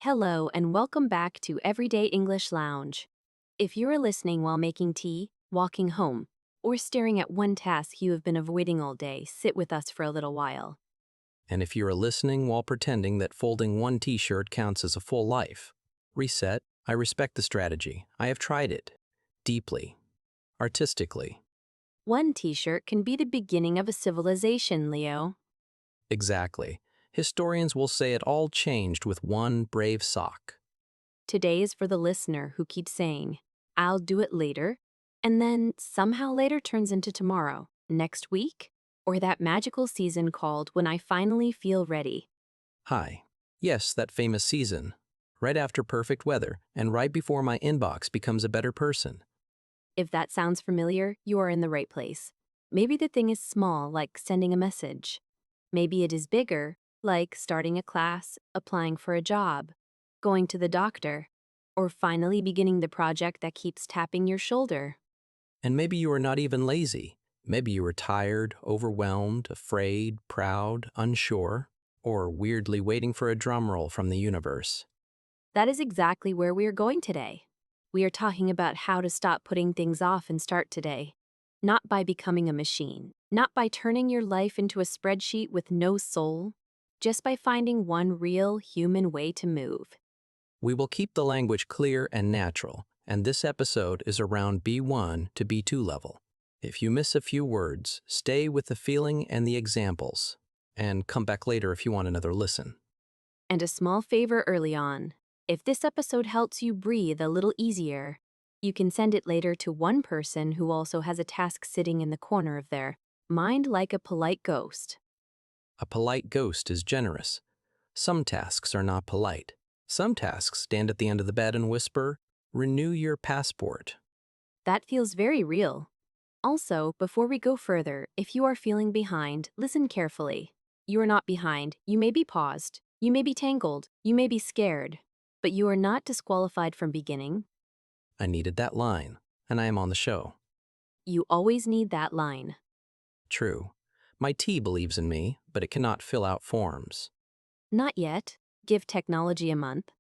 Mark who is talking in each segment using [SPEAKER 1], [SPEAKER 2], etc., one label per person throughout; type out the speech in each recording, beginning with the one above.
[SPEAKER 1] Hello and welcome back to Everyday English Lounge. If you are listening while making tea, walking home, or staring at one task you have been avoiding all day, sit with us for a little while.
[SPEAKER 2] And if you are listening while pretending that folding one t-shirt counts as a full life, reset. I respect the strategy. I have tried it. Deeply. Artistically.
[SPEAKER 1] One t-shirt can be the beginning of a civilization, Leo.
[SPEAKER 2] Exactly. Historians will say it all changed with one brave sock.
[SPEAKER 1] Today is for the listener who keeps saying, I'll do it later, and then somehow later turns into tomorrow, next week, or that magical season called when I finally feel ready.
[SPEAKER 2] Hi. Yes, that famous season. Right after perfect weather and right before my inbox becomes a better person.
[SPEAKER 1] If that sounds familiar, you are in the right place. Maybe the thing is small, like sending a message. Maybe it is bigger, like starting a class, applying for a job, going to the doctor, or finally beginning the project that keeps tapping your shoulder.
[SPEAKER 2] And maybe you are not even lazy. Maybe you are tired, overwhelmed, afraid, proud, unsure, or weirdly waiting for a drum roll from the universe.
[SPEAKER 1] That is exactly where we are going today. We are talking about how to stop putting things off and start today. Not by becoming a machine, not by turning your life into a spreadsheet with no soul, just by finding one real human way to move.
[SPEAKER 2] We will keep the language clear and natural, and this episode is around B1 to B2 level. If you miss a few words, stay with the feeling and the examples, and come back later if you want another listen.
[SPEAKER 1] And a small favor early on. If this episode helps you breathe a little easier, you can send it later to one person who also has a task sitting in the corner of their mind like a polite ghost.
[SPEAKER 2] A polite ghost is generous. Some tasks are not polite. Some tasks stand at the end of the bed and whisper, "Renew your passport."
[SPEAKER 1] That feels very real. Also, before we go further, if you are feeling behind, listen carefully. You are not behind. You may be paused. You may be tangled. You may be scared. But you are not disqualified from beginning.
[SPEAKER 2] I needed that line, and I am on the show.
[SPEAKER 1] You always need that line.
[SPEAKER 2] True. My tea believes in me, but it cannot fill out forms.
[SPEAKER 1] Not yet. Give technology a month.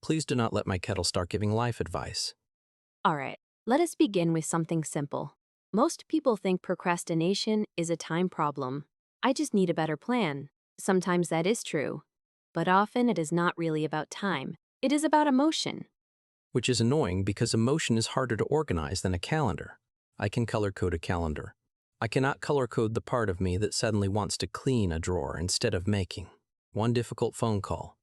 [SPEAKER 2] Please do not let my kettle start giving life advice.
[SPEAKER 1] All right, let us begin with something simple. Most people think procrastination is a time problem. I just need a better plan. Sometimes that is true. But often it is not really about time. It is about emotion.
[SPEAKER 2] Which is annoying because emotion is harder to organize than a calendar. I can color code a calendar. I cannot color code the part of me that suddenly wants to clean a drawer instead of making one difficult phone call.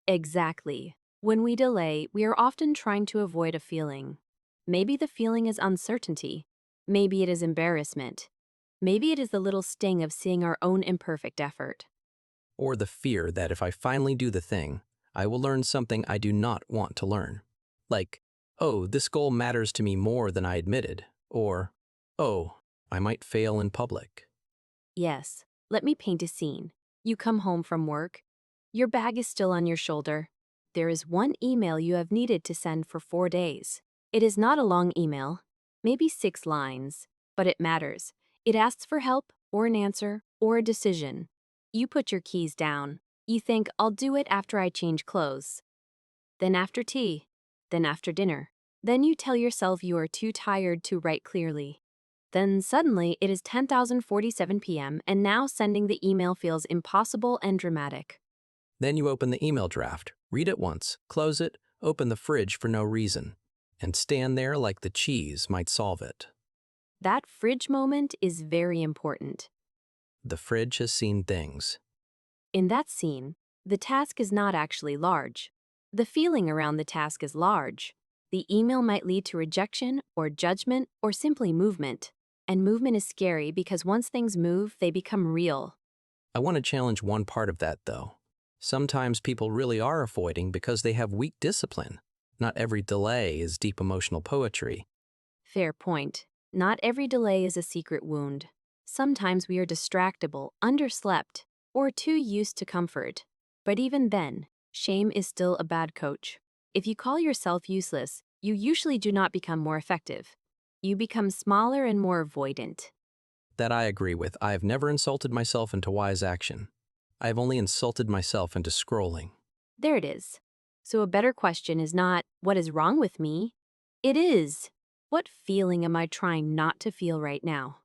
[SPEAKER 1] Exactly. When we delay, we are often trying to avoid a feeling. Maybe the feeling is uncertainty. Maybe it is embarrassment. Maybe it is the little sting of seeing our own imperfect effort.
[SPEAKER 2] Or the fear that if I finally do the thing, I will learn something I do not want to learn. Like, oh, this goal matters to me more than I admitted. Or, oh, I might fail in public.
[SPEAKER 1] Yes, let me paint a scene. You come home from work. Your bag is still on your shoulder. There is one email you have needed to send for 4 days. It is not a long email, maybe 6 lines, but it matters. It asks for help, or an answer, or a decision. You put your keys down. You think, I'll do it after I change clothes. Then after tea. Then after dinner. Then you tell yourself you are too tired to write clearly. Then suddenly it is 10:47 p.m. and now sending the email feels impossible and dramatic.
[SPEAKER 2] Then you open the email draft, read it once, close it, open the fridge for no reason, and stand there like the cheese might solve it.
[SPEAKER 1] That fridge moment is very important.
[SPEAKER 2] The fridge has seen things.
[SPEAKER 1] In that scene, the task is not actually large. The feeling around the task is large. The email might lead to rejection or judgment or simply movement. And movement is scary because once things move, they become real.
[SPEAKER 2] I want to challenge one part of that, though. Sometimes people really are avoiding because they have weak discipline. Not every delay is deep emotional poetry.
[SPEAKER 1] Fair point. Not every delay is a secret wound. Sometimes we are distractible, underslept, or too used to comfort. But even then, shame is still a bad coach. If you call yourself useless, you usually do not become more effective. You become smaller and more avoidant.
[SPEAKER 2] That I agree with. I have never insulted myself into wise action. I have only insulted myself into scrolling.
[SPEAKER 1] There it is. So a better question is not, what is wrong with me? It is, what feeling am I trying not to feel right now?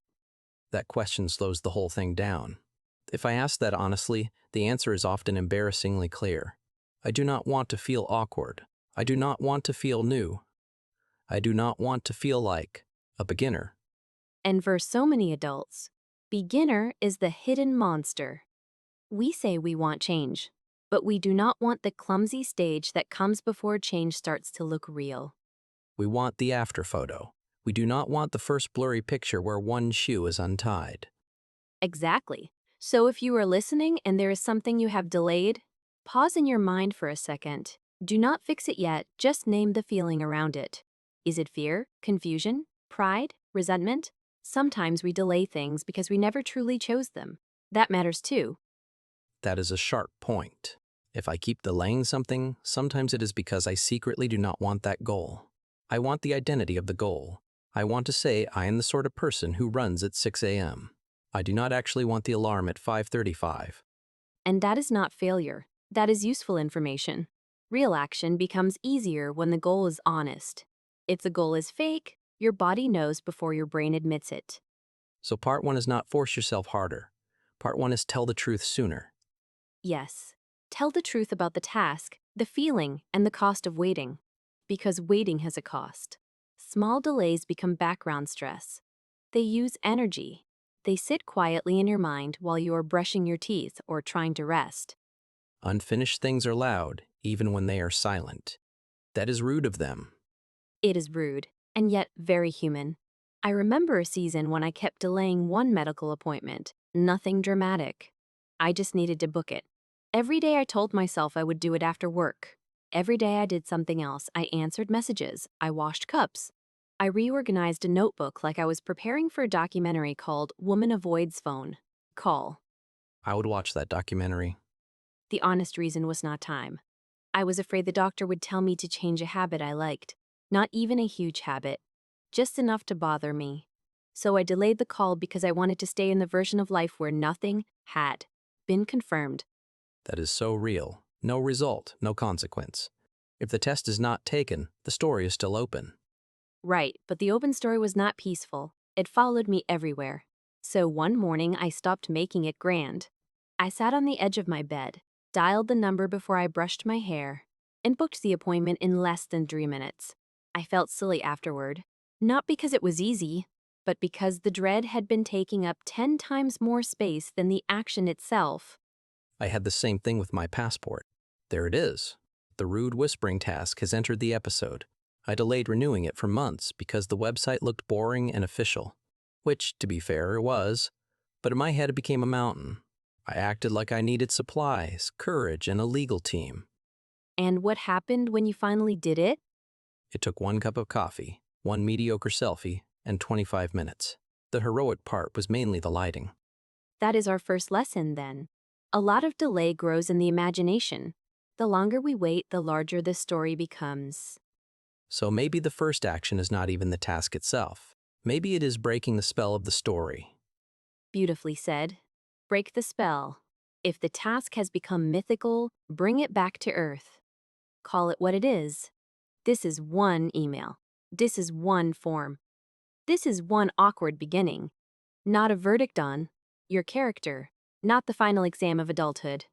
[SPEAKER 2] That question slows the whole thing down. If I ask that honestly, the answer is often embarrassingly clear. I do not want to feel awkward. I do not want to feel new. I do not want to feel like a beginner.
[SPEAKER 1] And for so many adults, beginner is the hidden monster. We say we want change, but we do not want the clumsy stage that comes before change starts to look real.
[SPEAKER 2] We want the after photo. We do not want the first blurry picture where one shoe is untied.
[SPEAKER 1] Exactly. So if you are listening and there is something you have delayed, pause in your mind for a second. Do not fix it yet, just name the feeling around it. Is it fear, confusion, pride, resentment? Sometimes we delay things because we never truly chose them. That matters too.
[SPEAKER 2] That is a sharp point. If I keep delaying something, sometimes it is because I secretly do not want that goal. I want the identity of the goal. I want to say I am the sort of person who runs at 6 a.m. I do not actually want the alarm at 5:35.
[SPEAKER 1] And that is not failure. That is useful information. Real action becomes easier when the goal is honest. If the goal is fake, your body knows before your brain admits it.
[SPEAKER 2] So part one is not force yourself harder. Part one is tell the truth sooner.
[SPEAKER 1] Yes. Tell the truth about the task, the feeling, and the cost of waiting. Because waiting has a cost. Small delays become background stress. They use energy. They sit quietly in your mind while you are brushing your teeth or trying to rest.
[SPEAKER 2] Unfinished things are loud, even when they are silent. That is rude of them.
[SPEAKER 1] It is rude, and yet very human. I remember a season when I kept delaying one medical appointment. Nothing dramatic. I just needed to book it. Every day I told myself I would do it after work. Every day I did something else. I answered messages. I washed cups. I reorganized a notebook like I was preparing for a documentary called Woman Avoids Phone Call.
[SPEAKER 2] I would watch that documentary.
[SPEAKER 1] The honest reason was not time. I was afraid the doctor would tell me to change a habit I liked. Not even a huge habit. Just enough to bother me. So I delayed the call because I wanted to stay in the version of life where nothing had been confirmed.
[SPEAKER 2] That is so real. No result, no consequence. If the test is not taken, the story is still open.
[SPEAKER 1] Right, but the open story was not peaceful. It followed me everywhere. So one morning I stopped making it grand. I sat on the edge of my bed, dialed the number before I brushed my hair, and booked the appointment in less than 3 minutes. I felt silly afterward. Not because it was easy, but because the dread had been taking up 10 times more space than the action itself.
[SPEAKER 2] I had the same thing with my passport. There it is. The rude whispering task has entered the episode. I delayed renewing it for months because the website looked boring and official. Which, to be fair, it was. But in my head it became a mountain. I acted like I needed supplies, courage, and a legal team.
[SPEAKER 1] And what happened when you finally did it?
[SPEAKER 2] It took one cup of coffee, one mediocre selfie, and 25 minutes. The heroic part was mainly the lighting.
[SPEAKER 1] That is our first lesson, then. A lot of delay grows in the imagination. The longer we wait, the larger the story becomes.
[SPEAKER 2] So maybe the first action is not even the task itself. Maybe it is breaking the spell of the story.
[SPEAKER 1] Beautifully said. Break the spell. If the task has become mythical, bring it back to earth. Call it what it is. This is one email. This is one form. This is one awkward beginning. Not a verdict on your character, not the final exam of adulthood.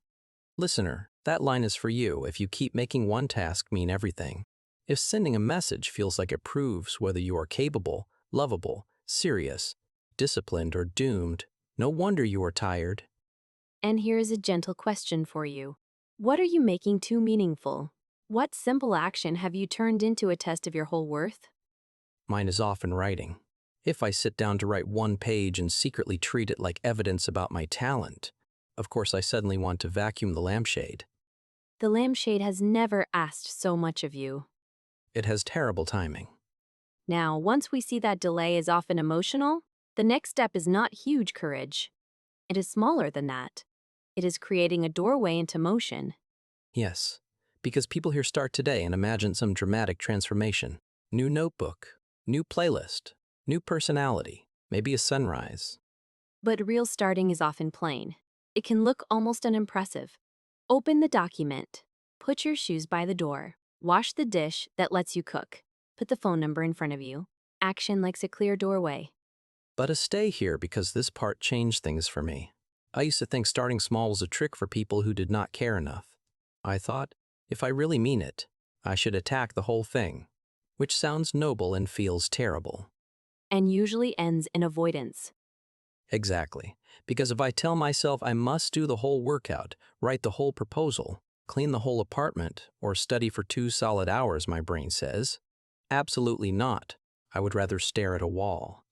[SPEAKER 2] Listener, that line is for you if you keep making one task mean everything. If sending a message feels like it proves whether you are capable, lovable, serious, disciplined, or doomed, no wonder you are tired.
[SPEAKER 1] And here is a gentle question for you. What are you making too meaningful? What simple action have you turned into a test of your whole worth?
[SPEAKER 2] Mine is often writing. If I sit down to write one page and secretly treat it like evidence about my talent, of course I suddenly want to vacuum the lampshade.
[SPEAKER 1] The lampshade has never asked so much of you.
[SPEAKER 2] It has terrible timing.
[SPEAKER 1] Now, once we see that delay is often emotional, the next step is not huge courage. It is smaller than that. It is creating a doorway into motion.
[SPEAKER 2] Yes, because people here start today and imagine some dramatic transformation. New notebook, new playlist, new personality, maybe a sunrise.
[SPEAKER 1] But real starting is often plain. It can look almost unimpressive. Open the document. Put your shoes by the door. Wash the dish that lets you cook. Put the phone number in front of you. Action likes a clear doorway.
[SPEAKER 2] But a stay here because this part changed things for me. I used to think starting small was a trick for people who did not care enough. I thought, if I really mean it, I should attack the whole thing, which sounds noble and feels terrible.
[SPEAKER 1] And usually ends in avoidance.
[SPEAKER 2] Exactly, because if I tell myself I must do the whole workout, write the whole proposal, clean the whole apartment, or study for 2 solid hours, my brain says, absolutely not. I would rather stare at a wall.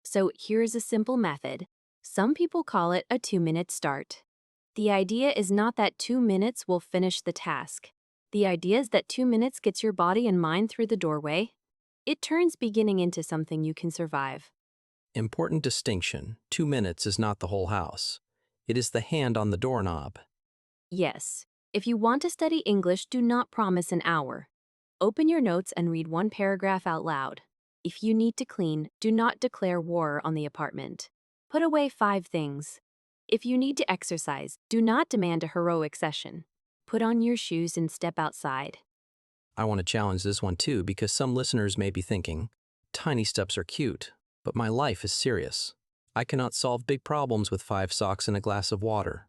[SPEAKER 1] So here's a simple method. Some people call it a 2-minute start. The idea is not that 2 minutes will finish the task. The idea is that 2 minutes gets your body and mind through the doorway. It turns beginning into something you can survive.
[SPEAKER 2] Important distinction, 2 minutes is not the whole house. It is the hand on the doorknob.
[SPEAKER 1] Yes, if you want to study English, do not promise an hour. Open your notes and read one paragraph out loud. If you need to clean, do not declare war on the apartment. Put away 5 things. If you need to exercise, do not demand a heroic session. Put on your shoes and step outside.
[SPEAKER 2] I want to challenge this one too because some listeners may be thinking, tiny steps are cute, but my life is serious. I cannot solve big problems with 5 socks and a glass of water.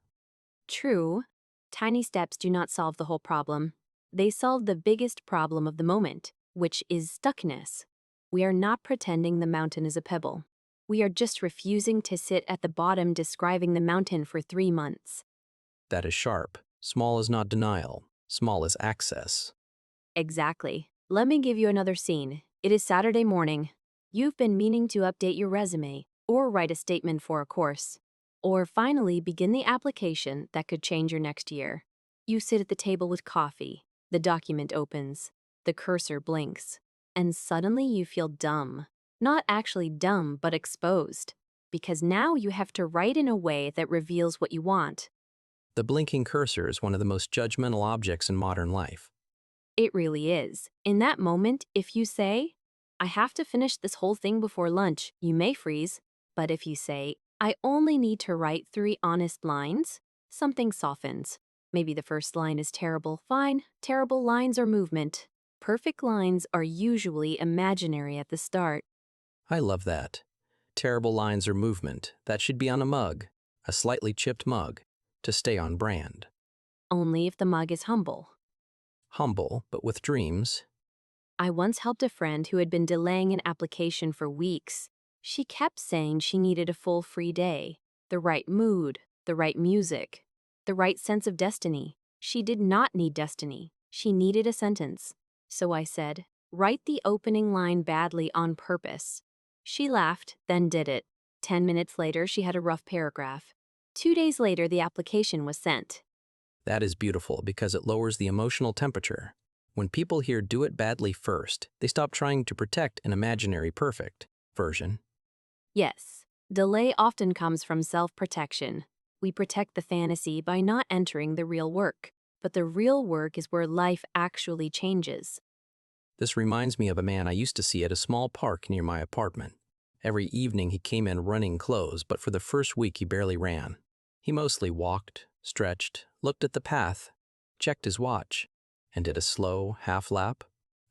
[SPEAKER 1] True, tiny steps do not solve the whole problem. They solve the biggest problem of the moment, which is stuckness. We are not pretending the mountain is a pebble. We are just refusing to sit at the bottom describing the mountain for 3 months.
[SPEAKER 2] That is sharp. Small is not denial. Small is access.
[SPEAKER 1] Exactly. Let me give you another scene. It is Saturday morning. You've been meaning to update your resume, or write a statement for a course, or finally begin the application that could change your next year. You sit at the table with coffee. The document opens. The cursor blinks. And suddenly you feel dumb. Not actually dumb, but exposed. Because now you have to write in a way that reveals what you want.
[SPEAKER 2] The blinking cursor is one of the most judgmental objects in modern life.
[SPEAKER 1] It really is. In that moment, if you say, I have to finish this whole thing before lunch, you may freeze. But if you say, I only need to write 3 honest lines, something softens. Maybe the first line is terrible. Fine, terrible lines are movement. Perfect lines are usually imaginary at the start.
[SPEAKER 2] I love that. Terrible lines or movement. That should be on a mug, a slightly chipped mug, to stay on brand.
[SPEAKER 1] Only if the mug is humble.
[SPEAKER 2] Humble, but with dreams.
[SPEAKER 1] I once helped a friend who had been delaying an application for weeks. She kept saying she needed a full free day, the right mood, the right music, the right sense of destiny. She did not need destiny. She needed a sentence. So I said, write the opening line badly on purpose. She laughed, then did it. 10 minutes later, she had a rough paragraph. 2 days later, the application was sent.
[SPEAKER 2] That is beautiful because it lowers the emotional temperature. When people hear do it badly first, they stop trying to protect an imaginary perfect version.
[SPEAKER 1] Yes, delay often comes from self-protection. We protect the fantasy by not entering the real work. But the real work is where life actually changes.
[SPEAKER 2] This reminds me of a man I used to see at a small park near my apartment. Every evening he came in running clothes, but for the first week he barely ran. He mostly walked, stretched, looked at the path, checked his watch, and did a slow half lap.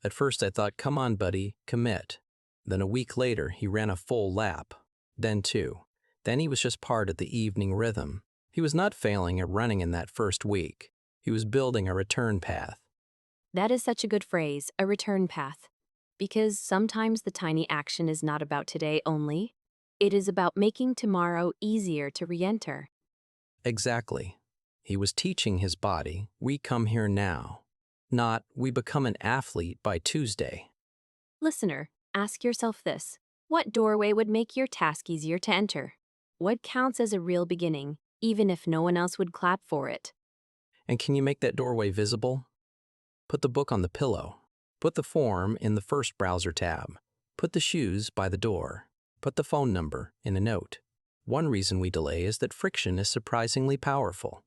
[SPEAKER 2] At first I thought, come on buddy, commit. Then a week later he ran a full lap. Then 2. Then he was just part of the evening rhythm. He was not failing at running in that first week. He was building a return path.
[SPEAKER 1] That is such a good phrase, a return path. Because sometimes the tiny action is not about today only. It is about making tomorrow easier to re-enter.
[SPEAKER 2] Exactly. He was teaching his body, we come here now, not we become an athlete by Tuesday.
[SPEAKER 1] Listener, ask yourself this. What doorway would make your task easier to enter? What counts as a real beginning, even if no one else would clap for it?
[SPEAKER 2] And can you make that doorway visible? Put the book on the pillow. Put the form in the first browser tab. Put the shoes by the door. Put the phone number in a note. One reason we delay is that friction is surprisingly powerful.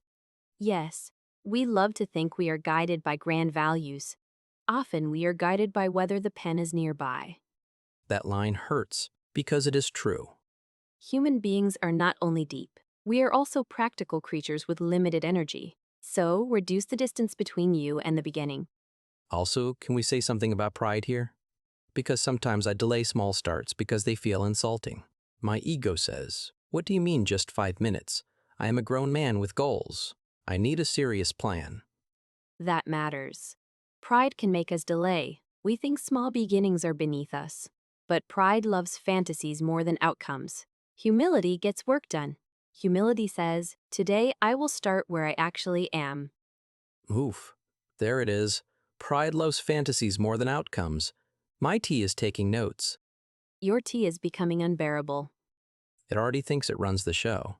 [SPEAKER 1] Yes, we love to think we are guided by grand values. Often we are guided by whether the pen is nearby.
[SPEAKER 2] That line hurts because it is true.
[SPEAKER 1] Human beings are not only deep, we are also practical creatures with limited energy. So, reduce the distance between you and the beginning.
[SPEAKER 2] Also, can we say something about pride here? Because sometimes I delay small starts because they feel insulting. My ego says, "What do you mean just 5 minutes? I am a grown man with goals. I need a serious plan."
[SPEAKER 1] That matters. Pride can make us delay. We think small beginnings are beneath us. But pride loves fantasies more than outcomes. Humility gets work done. Humility says, "Today I will start where I actually am."
[SPEAKER 2] Oof. There it is. Pride loves fantasies more than outcomes. My tea is taking notes.
[SPEAKER 1] Your tea is becoming unbearable.
[SPEAKER 2] It already thinks it runs the show.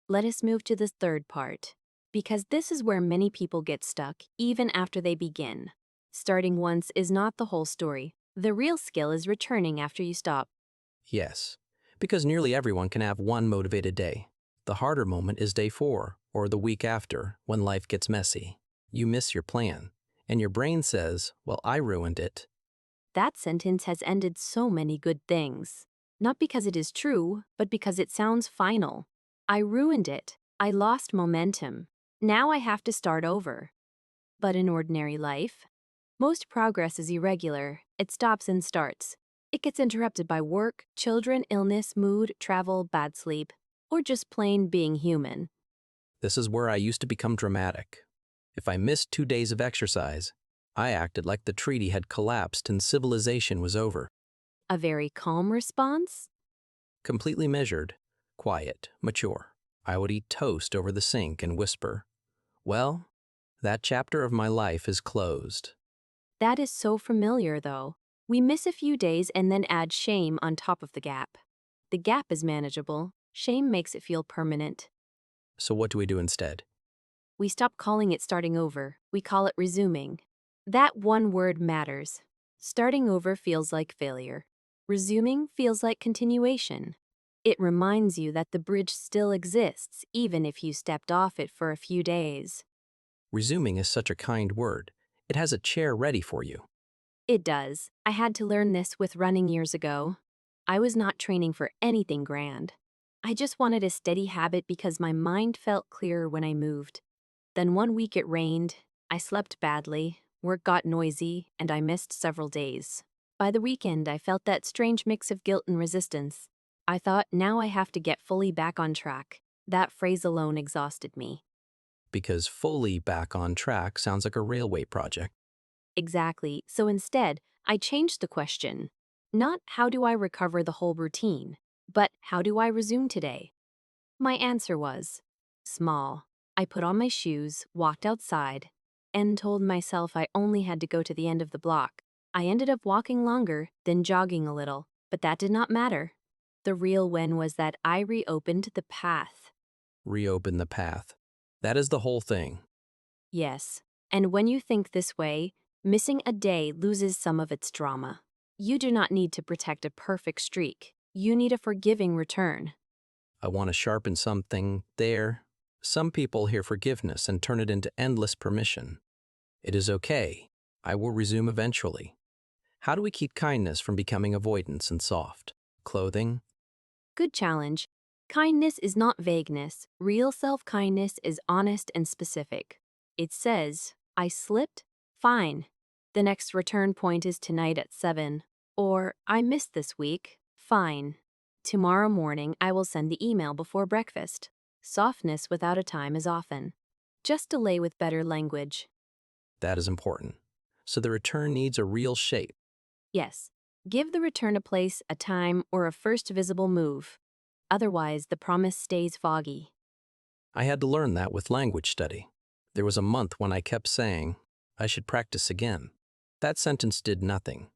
[SPEAKER 1] Let us move to the third part. Because this is where many people get stuck, even after they begin. Starting once is not the whole story. The real skill is returning after you stop.
[SPEAKER 2] Yes, because nearly everyone can have one motivated day. The harder moment is day 4 or the week after when life gets messy. You miss your plan, and your brain says, "Well, I ruined it."
[SPEAKER 1] That sentence has ended so many good things. Not because it is true, but because it sounds final. I ruined it. I lost momentum. Now I have to start over. But in ordinary life, most progress is irregular. It stops and starts. It gets interrupted by work, children, illness, mood, travel, bad sleep, or just plain being human.
[SPEAKER 2] This is where I used to become dramatic. If I missed 2 days of exercise, I acted like the treaty had collapsed and civilization was over.
[SPEAKER 1] A very calm response?
[SPEAKER 2] Completely measured, quiet, mature. I would eat toast over the sink and whisper, "Well, that chapter of my life is closed."
[SPEAKER 1] That is so familiar, though. We miss a few days and then add shame on top of the gap. The gap is manageable. Shame makes it feel permanent.
[SPEAKER 2] So what do we do instead?
[SPEAKER 1] We stop calling it starting over. We call it resuming. That one word matters. Starting over feels like failure. Resuming feels like continuation. It reminds you that the bridge still exists, even if you stepped off it for a few days.
[SPEAKER 2] Resuming is such a kind word. It has a chair ready for you.
[SPEAKER 1] It does. I had to learn this with running years ago. I was not training for anything grand. I just wanted a steady habit because my mind felt clearer when I moved. Then one week it rained, I slept badly, work got noisy, and I missed several days. By the weekend, I felt that strange mix of guilt and resistance. I thought, now I have to get fully back on track. That phrase alone exhausted me.
[SPEAKER 2] Because fully back on track sounds like a railway project.
[SPEAKER 1] Exactly. So instead, I changed the question. Not how do I recover the whole routine, but how do I resume today? My answer was small. I put on my shoes, walked outside, and told myself I only had to go to the end of the block. I ended up walking longer, then jogging a little, but that did not matter. The real win was that I reopened the path.
[SPEAKER 2] Reopen the path. That is the whole thing.
[SPEAKER 1] Yes, and when you think this way, missing a day loses some of its drama. You do not need to protect a perfect streak. You need a forgiving return.
[SPEAKER 2] I want to sharpen something there. Some people hear forgiveness and turn it into endless permission. It is okay. I will resume eventually. How do we keep kindness from becoming avoidance and soft? Clothing?
[SPEAKER 1] Good challenge. Kindness is not vagueness. Real self-kindness is honest and specific. It says, I slipped? Fine. The next return point is tonight at 7. Or, I missed this week? Fine. Tomorrow morning I will send the email before breakfast. Softness without a time is often. Just delay with better language.
[SPEAKER 2] That is important. So the return needs a real shape.
[SPEAKER 1] Yes. Give the return a place, a time, or a first visible move. Otherwise, the promise stays foggy.
[SPEAKER 2] I had to learn that with language study. There was a month when I kept saying, "I should practice again." That sentence did nothing.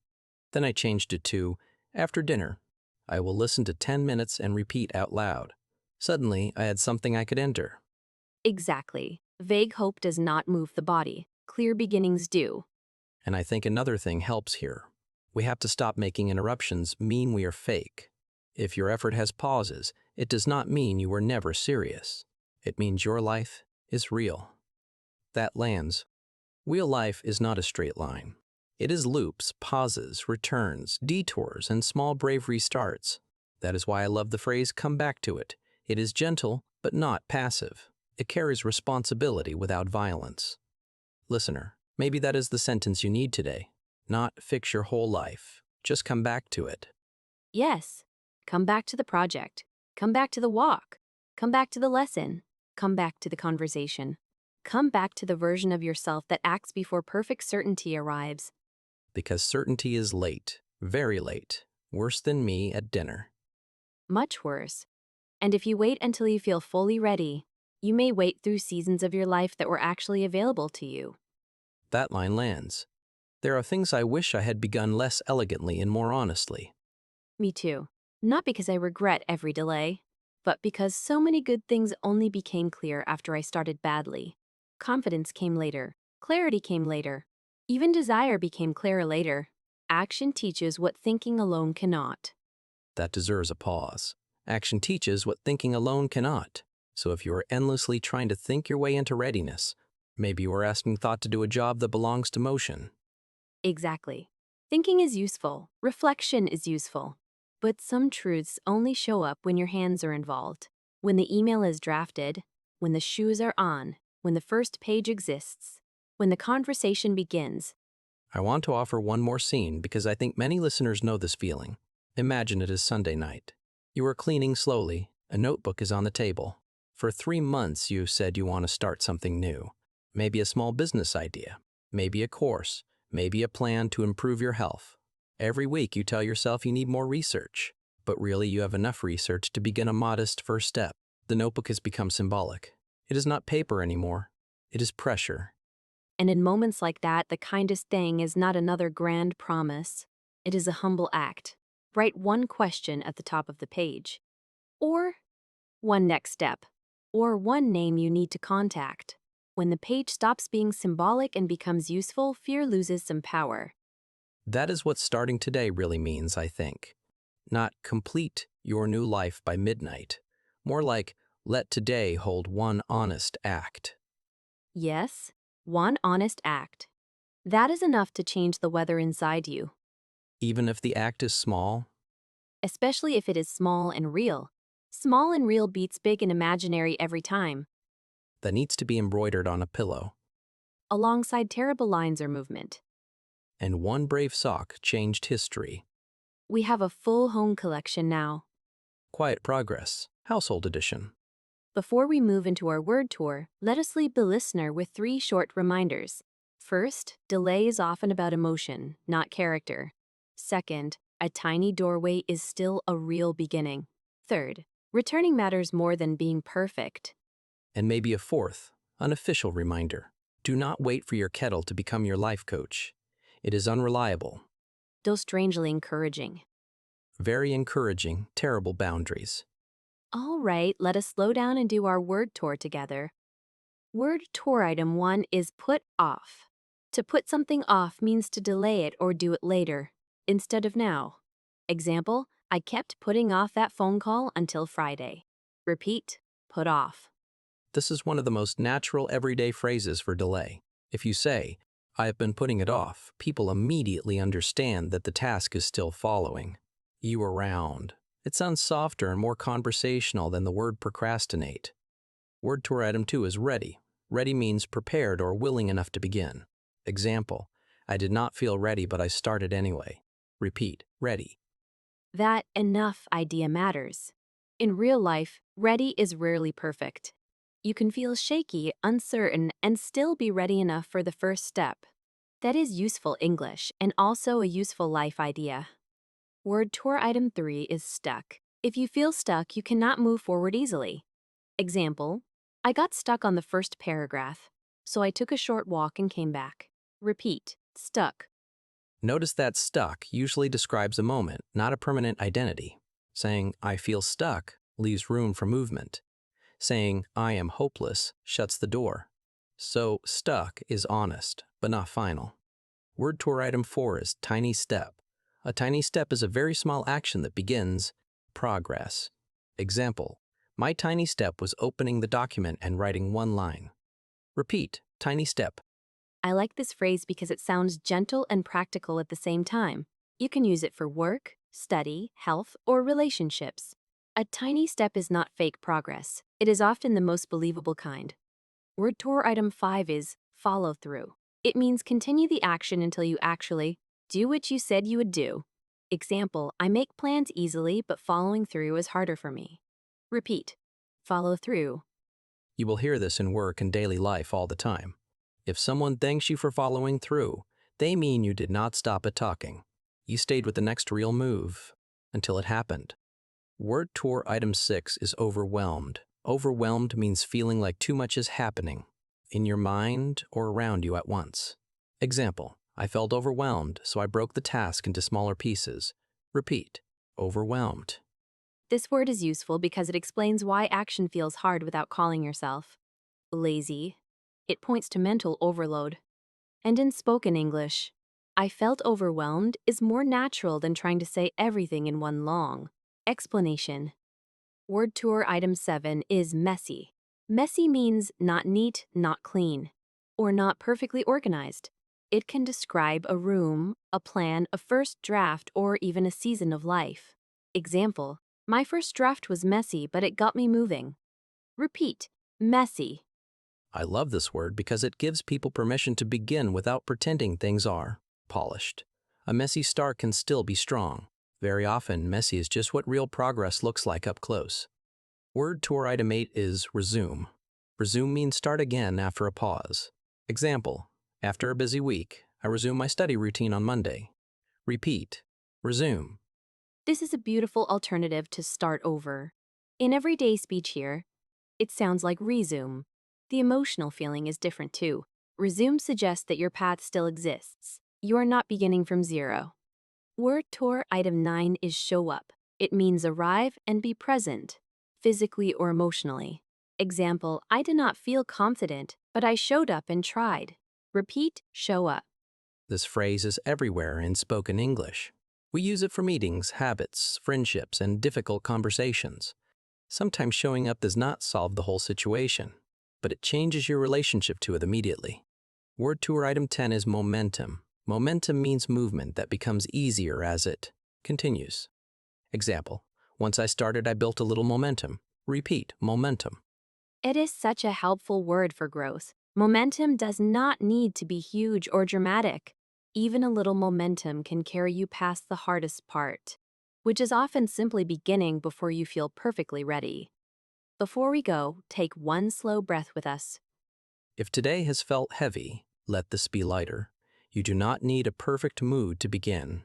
[SPEAKER 2] Then I changed it to, "After dinner, I will listen to 10 minutes and repeat out loud." Suddenly, I had something I could enter.
[SPEAKER 1] Exactly. Vague hope does not move the body. Clear beginnings do.
[SPEAKER 2] And I think another thing helps here. We have to stop making interruptions mean we are fake. If your effort has pauses, it does not mean you were never serious. It means your life is real. That lands. Real life is not a straight line. It is loops, pauses, returns, detours, and small brave restarts. That is why I love the phrase "come back to it." It is gentle, but not passive. It carries responsibility without violence. Listener, maybe that is the sentence you need today. Not fix your whole life. Just come back to it.
[SPEAKER 1] Yes. Come back to the project. Come back to the walk. Come back to the lesson. Come back to the conversation. Come back to the version of yourself that acts before perfect certainty arrives.
[SPEAKER 2] Because certainty is late, very late, worse than me at dinner.
[SPEAKER 1] Much worse. And if you wait until you feel fully ready, you may wait through seasons of your life that were actually available to you.
[SPEAKER 2] That line lands. There are things I wish I had begun less elegantly and more honestly.
[SPEAKER 1] Me too. Not because I regret every delay, but because so many good things only became clear after I started badly. Confidence came later. Clarity came later. Even desire became clearer later. Action teaches what thinking alone cannot.
[SPEAKER 2] That deserves a pause. Action teaches what thinking alone cannot. So if you are endlessly trying to think your way into readiness, maybe you are asking thought to do a job that belongs to motion.
[SPEAKER 1] Exactly. Thinking is useful. Reflection is useful. But some truths only show up when your hands are involved. When the email is drafted, when the shoes are on, when the first page exists, when the conversation begins.
[SPEAKER 2] I want to offer one more scene because I think many listeners know this feeling. Imagine it is Sunday night. You are cleaning slowly. A notebook is on the table. For 3 months, you said you want to start something new. Maybe a small business idea. Maybe a course. Maybe a plan to improve your health. Every week, you tell yourself you need more research. But really, you have enough research to begin a modest first step. The notebook has become symbolic. It is not paper anymore. It is pressure.
[SPEAKER 1] And in moments like that, the kindest thing is not another grand promise. It is a humble act. Write one question at the top of the page. Or one next step. Or one name you need to contact. When the page stops being symbolic and becomes useful, fear loses some power.
[SPEAKER 2] That is what starting today really means, I think. Not complete your new life by midnight. More like, let today hold one honest act.
[SPEAKER 1] Yes, one honest act. That is enough to change the weather inside you,
[SPEAKER 2] Even if the act is small,
[SPEAKER 1] especially if it is small and real. Small and real beats big and imaginary every time,
[SPEAKER 2] that needs to be embroidered on a pillow.
[SPEAKER 1] alongside terrible lines or movement.
[SPEAKER 2] And one brave sock changed history.
[SPEAKER 1] We have a full home collection now.
[SPEAKER 2] Quiet Progress, Household Edition.
[SPEAKER 1] Before we move into our word tour, let us leave the listener with 3 short reminders. First, delay is often about emotion, not character. Second, a tiny doorway is still a real beginning. Third, returning matters more than being perfect.
[SPEAKER 2] And maybe a fourth, unofficial reminder. Do not wait for your kettle to become your life coach. It is unreliable.
[SPEAKER 1] Though strangely encouraging.
[SPEAKER 2] Very encouraging, terrible boundaries.
[SPEAKER 1] All right, let us slow down and do our word tour together. Word tour item 1 is put off. To put something off means to delay it or do it later, instead of now. Example, I kept putting off that phone call until Friday. Repeat, put off.
[SPEAKER 2] This is one of the most natural everyday phrases for delay. If you say, I have been putting it off, people immediately understand that the task is still following. You around. It sounds softer and more conversational than the word procrastinate. Word tour item 2 is ready. Ready means prepared or willing enough to begin. Example, I did not feel ready, but I started anyway. Repeat, ready.
[SPEAKER 1] That enough idea matters. In real life, ready is rarely perfect. You can feel shaky, uncertain, and still be ready enough for the first step. That is useful English and also a useful life idea. Word tour item 3 is stuck. If you feel stuck, you cannot move forward easily. Example, I got stuck on the first paragraph, so I took a short walk and came back. Repeat, stuck.
[SPEAKER 2] Notice that stuck usually describes a moment, not a permanent identity. Saying, I feel stuck, leaves room for movement. Saying, I am hopeless, shuts the door. So, stuck is honest, but not final. Word tour item 4 is tiny step. A tiny step is a very small action that begins progress. Example, my tiny step was opening the document and writing one line. Repeat, tiny step.
[SPEAKER 1] I like this phrase because it sounds gentle and practical at the same time. You can use it for work, study, health, or relationships. A tiny step is not fake progress. It is often the most believable kind. Word tour item 5 is follow through. It means continue the action until you actually do what you said you would do. Example, I make plans easily, but following through is harder for me. Repeat. Follow through.
[SPEAKER 2] You will hear this in work and daily life all the time. If someone thanks you for following through, they mean you did not stop at talking. You stayed with the next real move until it happened. Word tour item 6 is overwhelmed. Overwhelmed means feeling like too much is happening in your mind or around you at once. Example, I felt overwhelmed, so I broke the task into smaller pieces. Repeat, overwhelmed.
[SPEAKER 1] This word is useful because it explains why action feels hard without calling yourself lazy. It points to mental overload. And in spoken English, I felt overwhelmed is more natural than trying to say everything in one long explanation. Word tour item 7 is messy. Messy means not neat, not clean, or not perfectly organized. It can describe a room, a plan, a first draft, or even a season of life. Example, my first draft was messy, but it got me moving. Repeat, messy.
[SPEAKER 2] I love this word because it gives people permission to begin without pretending things are polished. A messy start can still be strong. Very often, messy is just what real progress looks like up close. Word tour item 8 is resume. Resume means start again after a pause. Example, after a busy week, I resume my study routine on Monday. Repeat, resume.
[SPEAKER 1] This is a beautiful alternative to start over. In everyday speech here, it sounds like resume. The emotional feeling is different too. Resume suggests that your path still exists. You are not beginning from zero. Word tour item 9 is show up. It means arrive and be present, physically or emotionally. Example, I did not feel confident, but I showed up and tried. Repeat, show up.
[SPEAKER 2] This phrase is everywhere in spoken English. We use it for meetings, habits, friendships, and difficult conversations. Sometimes showing up does not solve the whole situation, but it changes your relationship to it immediately. Word tour item 10 is momentum. Momentum means movement that becomes easier as it continues. Example, once I started, I built a little momentum. Repeat, momentum.
[SPEAKER 1] It is such a helpful word for growth. Momentum does not need to be huge or dramatic. Even a little momentum can carry you past the hardest part, which is often simply beginning before you feel perfectly ready. Before we go, take one slow breath with us.
[SPEAKER 2] If today has felt heavy, let this be lighter. You do not need a perfect mood to begin.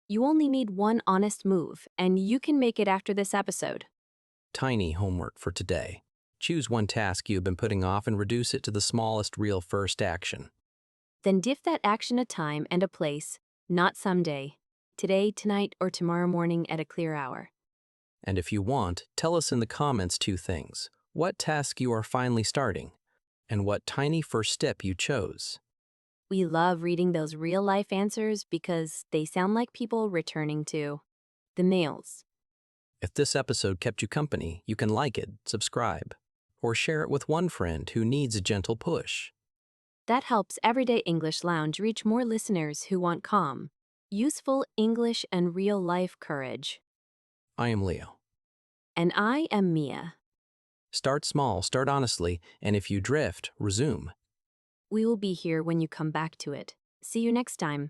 [SPEAKER 1] You only need one honest move, and you can make it after this episode.
[SPEAKER 2] Tiny homework for today. Choose one task you have been putting off and reduce it to the smallest real first action.
[SPEAKER 1] Then give that action a time and a place, not someday, today, tonight, or tomorrow morning at a clear hour.
[SPEAKER 2] And if you want, tell us in the comments 2 things. What task you are finally starting, and what tiny first step you chose.
[SPEAKER 1] We love reading those real-life answers because they sound like people returning to the mails.
[SPEAKER 2] If this episode kept you company, you can like it, subscribe, or share it with one friend who needs a gentle push.
[SPEAKER 1] That helps Everyday English Lounge reach more listeners who want calm, useful English and real-life courage.
[SPEAKER 2] I am Leo.
[SPEAKER 1] And I am Mia.
[SPEAKER 2] Start small, start honestly, and if you drift, resume.
[SPEAKER 1] We will be here when you come back to it. See you next time.